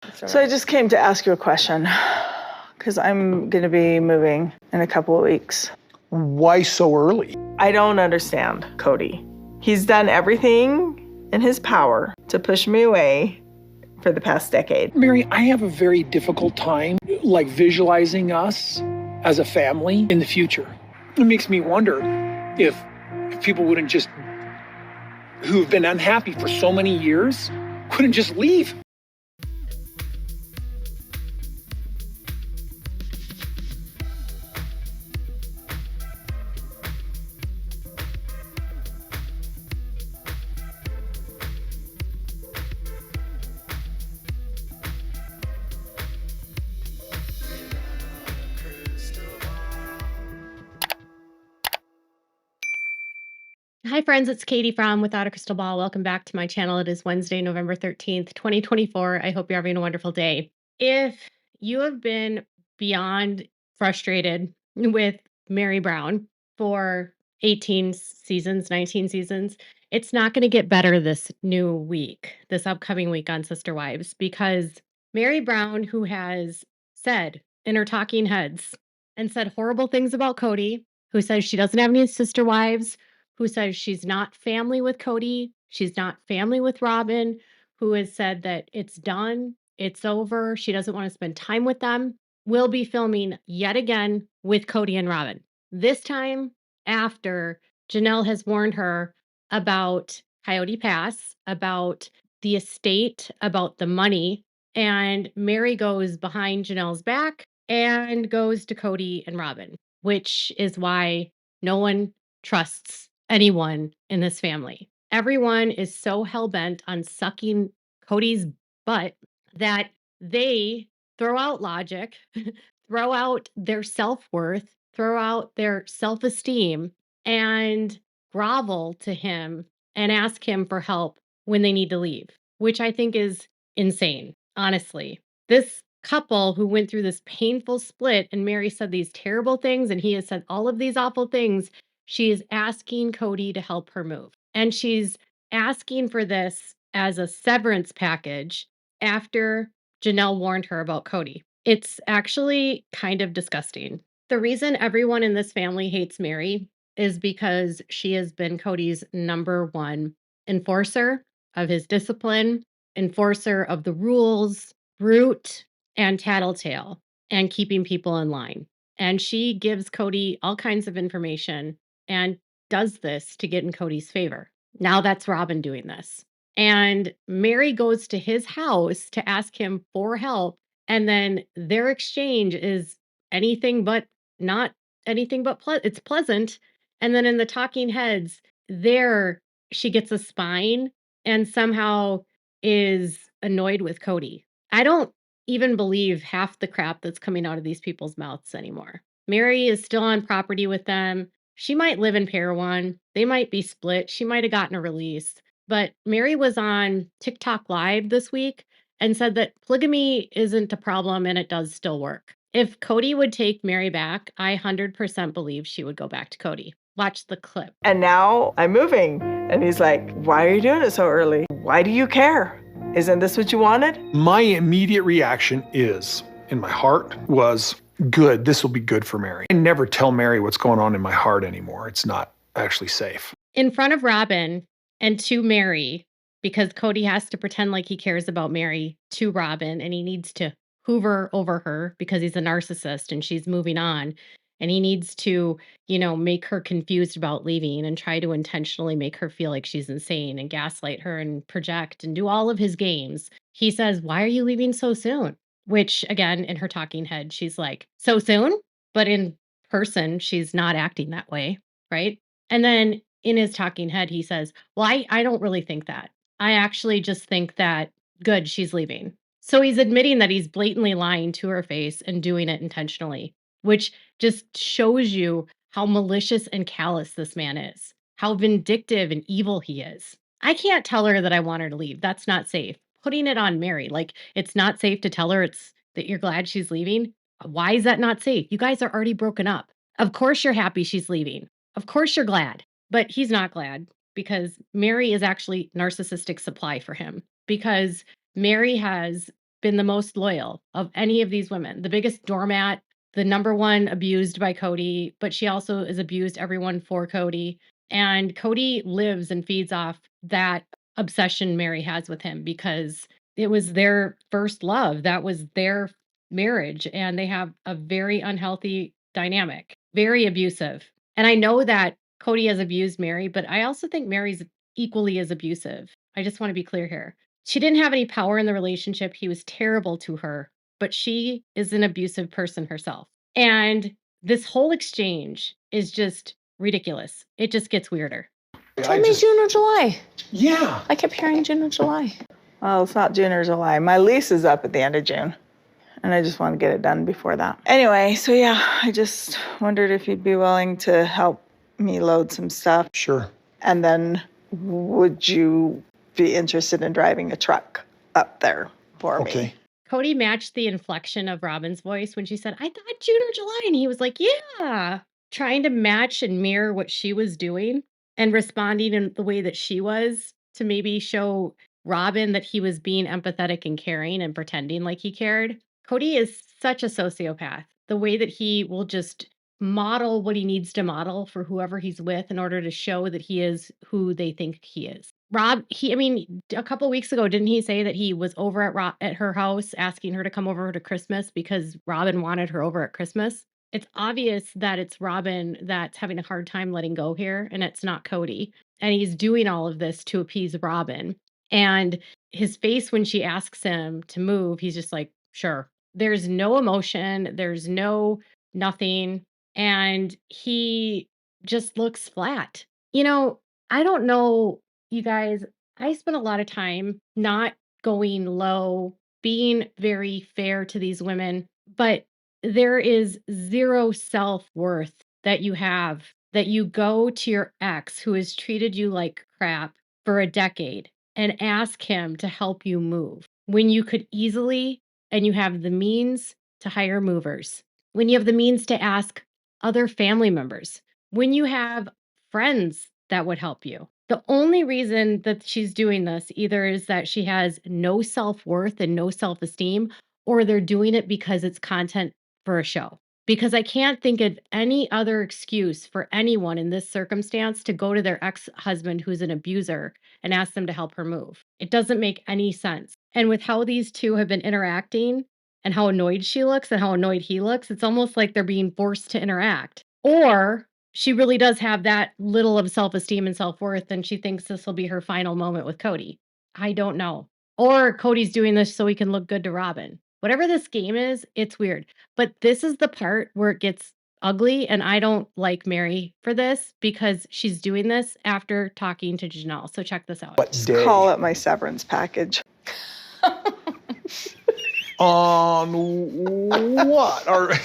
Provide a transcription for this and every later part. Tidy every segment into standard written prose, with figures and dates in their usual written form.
So I just came to ask you a question because I'm going to be moving in a couple of weeks. Why so early? I don't understand Kody. He's done everything in his power to push me away for the past decade. Meri, I have a very difficult time visualizing us as a family in the future. It makes me wonder if people wouldn't just, who've been unhappy for so many years, couldn't just leave. Hi friends, it's Kody from Without a Crystal Ball. Welcome back to my channel. It is Wednesday, November 13th, 2024. I hope you're having a wonderful day. If you have been beyond frustrated with Meri Brown for 18 seasons, 19 seasons, it's not going to get better this new week, this upcoming week on Sister Wives, because Meri Brown, who has said in her talking heads and said horrible things about Kody, who says she doesn't have any sister wives, who says she's not family with Kody, she's not family with Robyn, who has said that it's done, it's over, she doesn't want to spend time with them, will be filming yet again with Kody and Robyn. This time after Janelle has warned her about Coyote Pass, about the estate, about the money, and Meri goes behind Janelle's back and goes to Kody and Robyn, which is why no one trusts anyone in this family. Everyone is so hell-bent on sucking Kody's butt that they throw out logic, throw out their self-worth, throw out their self-esteem, and grovel to him and ask him for help when they need to leave, which I think is insane, honestly. This couple who went through this painful split and Meri said these terrible things and he has said all of these awful things, she is asking Kody to help her move. And she's asking for this as a severance package after Janelle warned her about Kody. It's actually kind of disgusting. The reason everyone in this family hates Meri is because she has been Kody's number one enforcer of his discipline, enforcer of the rules, brute and tattletale, and keeping people in line. And she gives Kody all kinds of information and does this to get in Kody's favor. Now that's Robyn doing this. And Meri goes to his house to ask him for help. And then their exchange is anything but not anything but it's pleasant. And then in the talking heads, there she gets a spine and somehow is annoyed with Kody. I don't even believe half the crap that's coming out of these people's mouths anymore. Meri is still on property with them. She might live in Parowan. They might be split. She might have gotten a release. But Meri was on TikTok Live this week and said that polygamy isn't a problem and it does still work. If Kody would take Meri back, I 100% believe she would go back to Kody. Watch the clip. And now I'm moving. And he's like, why are you doing it so early? Why do you care? Isn't this what you wanted? My immediate reaction is, in my heart, was, good, this will be good for Meri. I never tell Meri what's going on in my heart anymore. It's not actually safe. In front of Robyn and to Meri, because Kody has to pretend like he cares about Meri to Robyn, and he needs to hoover over her because he's a narcissist and she's moving on. And he needs to, make her confused about leaving and try to intentionally make her feel like she's insane and gaslight her and project and do all of his games. He says, why are you leaving so soon? Which, again, in her talking head, she's like, so soon? But in person, she's not acting that way, right? And then in his talking head, he says, well, I don't really think that. I actually just think that, good, she's leaving. So he's admitting that he's blatantly lying to her face and doing it intentionally, which just shows you how malicious and callous this man is, how vindictive and evil he is. I can't tell her that I want her to leave. That's not safe. Putting it on Meri, like it's not safe to tell her that you're glad she's leaving. Why is that not safe? You guys are already broken up. Of course you're happy she's leaving. Of course you're glad. But he's not glad because Meri is actually narcissistic supply for him, because Meri has been the most loyal of any of these women, the biggest doormat, the number one abused by Kody, but she also is abused everyone for Kody. And Kody lives and feeds off that obsession Meri has with him because it was their first love. That was their marriage. And they have a very unhealthy dynamic, very abusive. And I know that Kody has abused Meri, but I also think Meri's equally as abusive. I just want to be clear here. She didn't have any power in the relationship. He was terrible to her, but she is an abusive person herself. And this whole exchange is just ridiculous. It just gets weirder. Tell me June or July. Yeah. I kept hearing June or July. Well, it's not June or July. My lease is up at the end of June, and I just want to get it done before that. Anyway, so yeah, I just wondered if you'd be willing to help me load some stuff. Sure. And then would you be interested in driving a truck up there for me? Okay. Kody matched the inflection of Robyn's voice when she said, I thought June or July. And he was like, yeah, trying to match and mirror what she was doing and responding in the way that she was to maybe show Robyn that he was being empathetic and caring and pretending like he cared. Kody is such a sociopath. The way that he will just model what he needs to model for whoever he's with in order to show that he is who they think he is. A couple weeks ago, didn't he say that he was over at her house asking her to come over to Christmas because Robyn wanted her over at Christmas? It's obvious that it's Robyn that's having a hard time letting go here, and it's not Kody. And he's doing all of this to appease Robyn. And his face when she asks him to move, he's just like, sure. There's no emotion. There's no nothing. And he just looks flat. I don't know, you guys, I spent a lot of time not going low, being very fair to these women, but there is zero self-worth that you have, that you go to your ex who has treated you like crap for a decade and ask him to help you move when you could easily, and you have the means to hire movers, when you have the means to ask other family members, when you have friends that would help you. The only reason that she's doing this either is that she has no self-worth and no self-esteem, or they're doing it because it's content for a show. Because I can't think of any other excuse for anyone in this circumstance to go to their ex-husband who's an abuser and ask them to help her move. It doesn't make any sense. And with how these two have been interacting and how annoyed she looks and how annoyed he looks, it's almost like they're being forced to interact. Or she really does have that little of self-esteem and self-worth, and she thinks this will be her final moment with Kody. I don't know. Or Cody's doing this so he can look good to Robyn. Whatever this game is, it's weird. But this is the part where it gets ugly, and I don't like Meri for this because she's doing this after talking to Janelle. So check this out. What day? Call it my severance package. On what?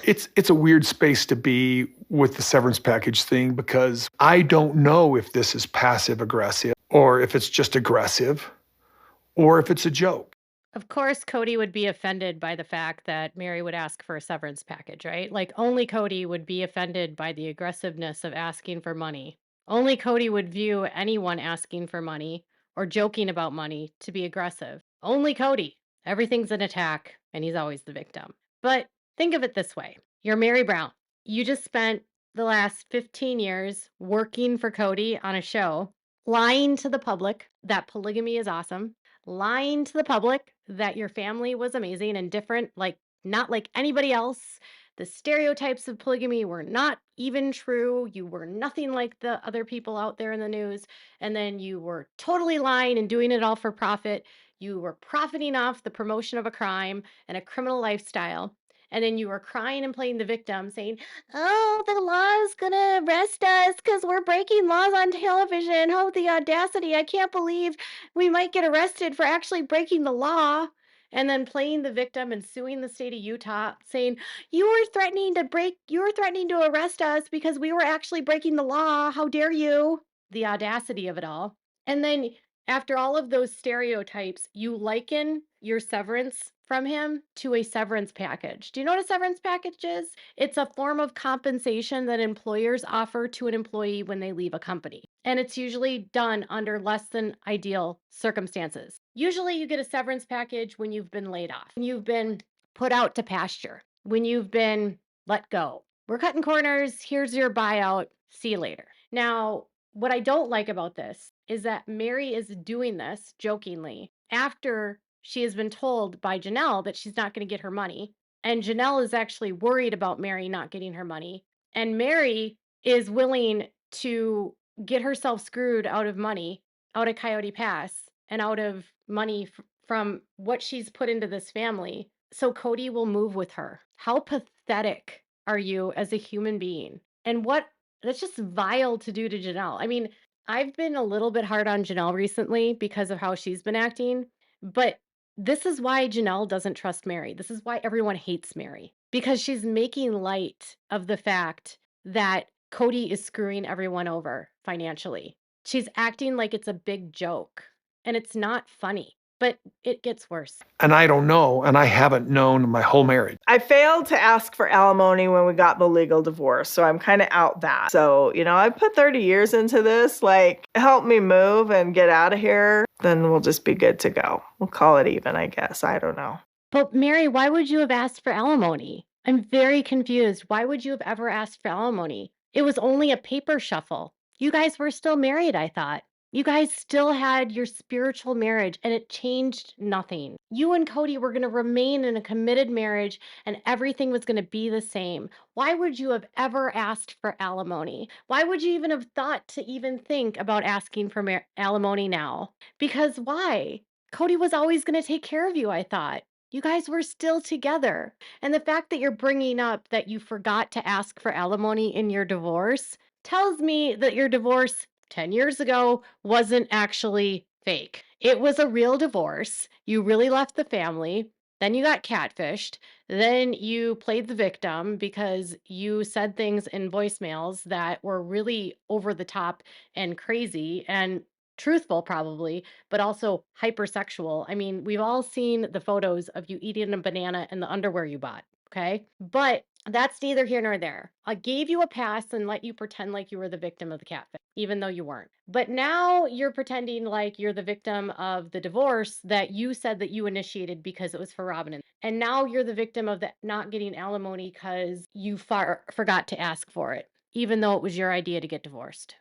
It's a weird space to be with the severance package thing because I don't know if this is passive aggressive or if it's just aggressive or if it's a joke. Of course, Kody would be offended by the fact that Meri would ask for a severance package, right? Like, only Kody would be offended by the aggressiveness of asking for money. Only Kody would view anyone asking for money or joking about money to be aggressive. Only Kody. Everything's an attack, and he's always the victim. But think of it this way. You're Meri Brown. You just spent the last 15 years working for Kody on a show, lying to the public that polygamy is awesome, lying to the public that your family was amazing and different, like not like anybody else. The stereotypes of polygamy were not even true. You were nothing like the other people out there in the news. And then you were totally lying and doing it all for profit. You were profiting off the promotion of a crime and a criminal lifestyle. And then you were crying and playing the victim, saying, oh, the law is going to arrest us because we're breaking laws on television. Oh, the audacity. I can't believe we might get arrested for actually breaking the law. And then playing the victim and suing the state of Utah, saying, you were threatening to arrest us because we were actually breaking the law. How dare you? The audacity of it all. And then After all of those stereotypes, you liken your severance from him to a severance package. Do you know what a severance package is? It's a form of compensation that employers offer to an employee when they leave a company. And it's usually done under less than ideal circumstances. Usually, you get a severance package when you've been laid off, when you've been put out to pasture, when you've been let go. We're cutting corners. Here's your buyout. See you later. Now, what I don't like about this is that Meri is doing this jokingly after she has been told by Janelle that she's not going to get her money. And Janelle is actually worried about Meri not getting her money. And Meri is willing to get herself screwed out of money, out of Coyote Pass, and out of money from what she's put into this family. So Kody will move with her. How pathetic are you as a human being? And what that's just vile to do to Janelle. I mean, I've been a little bit hard on Janelle recently because of how she's been acting, but this is why Janelle doesn't trust Meri. This is why everyone hates Meri, because she's making light of the fact that Kody is screwing everyone over financially. She's acting like it's a big joke, and it's not funny, but it gets worse. And I don't know, and I haven't known my whole marriage. I failed to ask for alimony when we got the legal divorce, so I'm kind of out that. So, I put 30 years into this. Like, help me move and get out of here. Then we'll just be good to go. We'll call it even, I guess. I don't know. But Meri, why would you have asked for alimony? I'm very confused. Why would you have ever asked for alimony? It was only a paper shuffle. You guys were still married, I thought. You guys still had your spiritual marriage, and it changed nothing. You and Kody were going to remain in a committed marriage, and everything was going to be the same. Why would you have ever asked for alimony? Why would you even have thought to even think about asking for alimony now? Because why? Kody was always going to take care of you, I thought. You guys were still together. And the fact that you're bringing up that you forgot to ask for alimony in your divorce tells me that your divorce 10 years ago wasn't actually fake. It was a real divorce. You really left the family. Then you got catfished. Then you played the victim because you said things in voicemails that were really over the top and crazy and truthful, probably, but also hypersexual. I mean, we've all seen the photos of you eating a banana and the underwear you bought. Okay. But that's neither here nor there. I gave you a pass and let you pretend like you were the victim of the catfish, even though you weren't. But now you're pretending like you're the victim of the divorce that you said that you initiated because it was for Robyn. And now you're the victim of the not getting alimony because you forgot to ask for it, even though it was your idea to get divorced.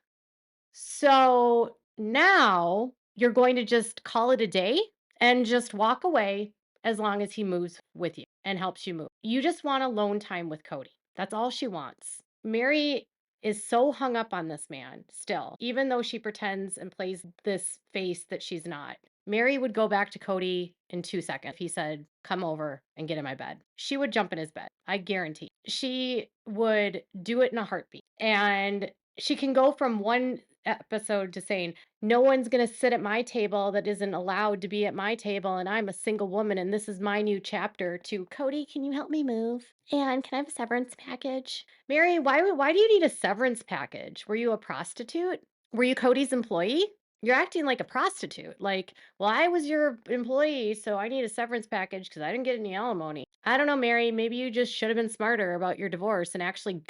So now you're going to just call it a day and just walk away as long as he moves with you and helps you move. You just want alone time with Kody. That's all she wants. Meri is so hung up on this man still, even though she pretends and plays this face that she's not. Meri would go back to Kody in 2 seconds if he said, "Come over and get in my bed." She would jump in his bed. I guarantee. She would do it in a heartbeat. And she can go from one episode to saying, "No one's going to sit at my table that isn't allowed to be at my table, and I'm a single woman and this is my new chapter," to, "Kody, can you help me move? And can I have a severance package?" Meri, why do you need a severance package? Were you a prostitute? Were you Kody's employee? You're acting like a prostitute. Like, "Well, I was your employee, so I need a severance package because I didn't get any alimony." I don't know, Meri. Maybe you just should have been smarter about your divorce and actually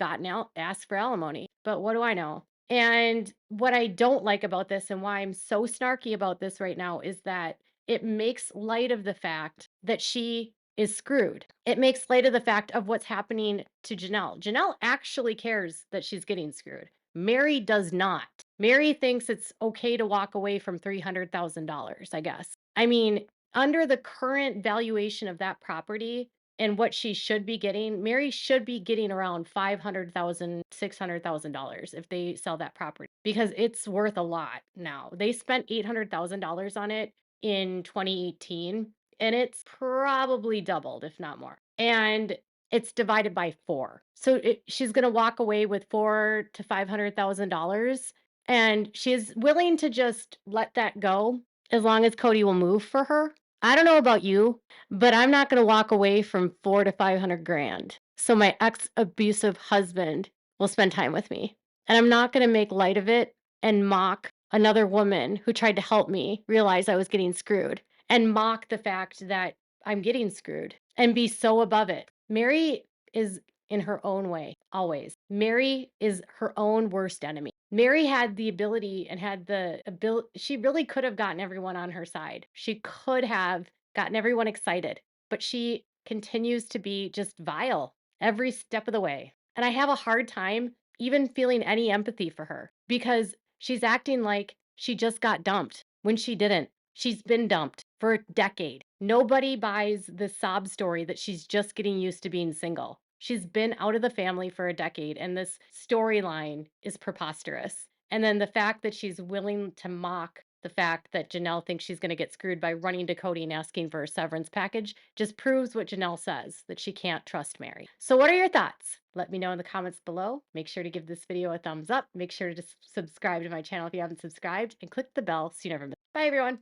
asked for alimony. But what do I know? And what I don't like about this and why I'm so snarky about this right now is that it makes light of the fact that she is screwed. It makes light of the fact of what's happening to Janelle. Janelle actually cares that she's getting screwed. Meri does not. Meri thinks it's okay to walk away from $300,000, I guess. I mean, under the current valuation of that property, and what she should be getting, Meri should be getting around $500,000, $600,000 if they sell that property because it's worth a lot now. They spent $800,000 on it in 2018 and it's probably doubled, if not more. And it's divided by 4. So she's going to walk away with $400,000 to $500,000 and she's willing to just let that go as long as Kody will move for her. I don't know about you, but I'm not going to walk away from 400 to 500 grand. So my ex-abusive husband will spend time with me. And I'm not going to make light of it and mock another woman who tried to help me realize I was getting screwed and mock the fact that I'm getting screwed and be so above it. Meri is in her own way, always. Meri is her own worst enemy. Meri had the ability and had the ability, she really could have gotten everyone on her side. She could have gotten everyone excited, but she continues to be just vile every step of the way. And I have a hard time even feeling any empathy for her because she's acting like she just got dumped when she didn't. She's been dumped for a decade. Nobody buys the sob story that she's just getting used to being single. She's been out of the family for a decade, and this storyline is preposterous. And then the fact that she's willing to mock the fact that Janelle thinks she's going to get screwed by running to Kody and asking for a severance package just proves what Janelle says, that she can't trust Meri. So what are your thoughts? Let me know in the comments below. Make sure to give this video a thumbs up. Make sure to subscribe to my channel if you haven't subscribed, and click the bell so you never miss. Bye, everyone.